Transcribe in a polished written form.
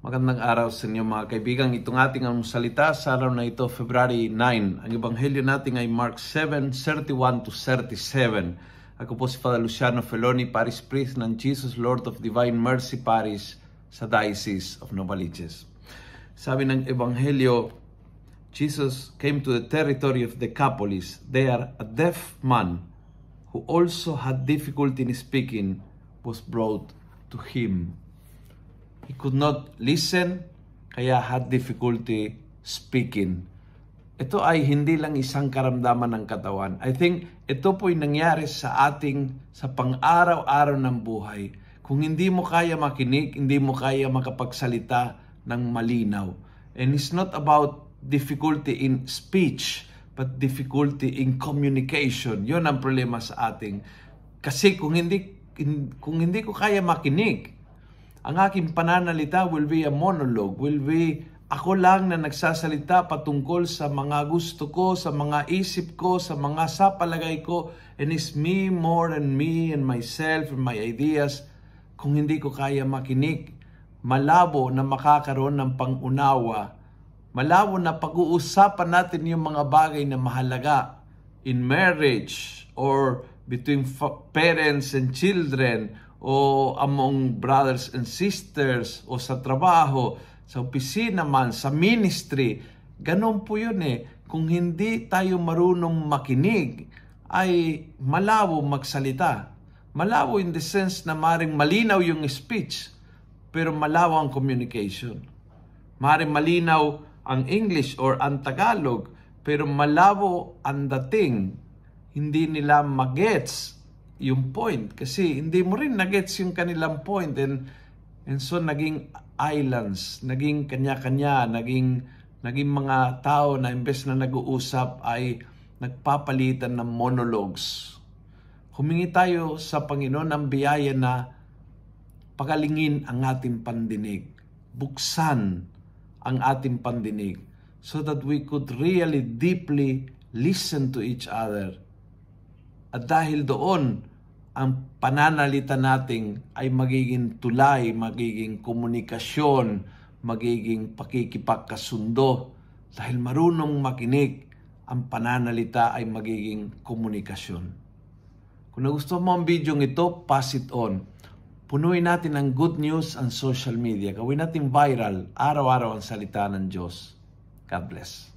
Magandang araw sa inyo mga kaibigan. Itong ating salita sa araw na ito, February 9. Ang ebanghelyo natin ay Mark 7:31-37. Ako po si Father Luciano Feloni, Parish Priest ng Jesus Lord of Divine Mercy Parish sa Diocese of Novaliches. Sabi ng ebanghelyo, Jesus came to the territory of Decapolis. There, a deaf man who also had difficulty in speaking was brought to him. He could not listen, kaya had difficulty speaking. Ito ay hindi lang isang karamdaman ng katawan. I think ito po'y nangyari sa pang-araw-araw ng buhay. Kung hindi mo kaya makinig, hindi mo kaya makapagsalita ng malinaw. And it's not about difficulty in speech, but difficulty in communication. Yun ang problema sa ating. Kasi kung hindi ko kaya makinig, ang aking pananalita will be a monologue, will be ako lang na nagsasalita patungkol sa mga gusto ko, sa mga isip ko, sa mga sapalagay ko, and it's me more and me and myself and my ideas. Kung hindi ko kaya makinig, malabo na makakaroon ng pangunawa, malabo na pag-uusapan natin yung mga bagay na mahalaga in marriage or between parents and children, o among brothers and sisters, o sa trabaho, sa opisina man, sa ministry. Ganon po yun eh. Kung hindi tayo marunong makinig, ay malabo magsalita. Malabo in the sense na maring malinaw yung speech, pero malaw ang communication. Maring malinaw ang English or ang Tagalog, pero malabo ang dating. Hindi nila magets yung point kasi hindi mo rin nagets yung kanilang point, and so naging islands, naging kanya-kanya, naging mga tao na imbes na nag-uusap ay nagpapalitan ng monologues. Humingi tayo sa Panginoon ng biyaya na pagalingin ang ating pandinig, buksan ang ating pandinig so that we could really deeply listen to each other. At dahil doon, ang pananalita natin ay magiging tulay, magiging komunikasyon, magiging pakikipagkasundo. Dahil marunong makinig, ang pananalita ay magiging komunikasyon. Kung nagustuhan mo ang video ito, pass it on. Punuin natin ang good news ang social media. Gawin natin viral, araw-araw ang salita ng Diyos. God bless.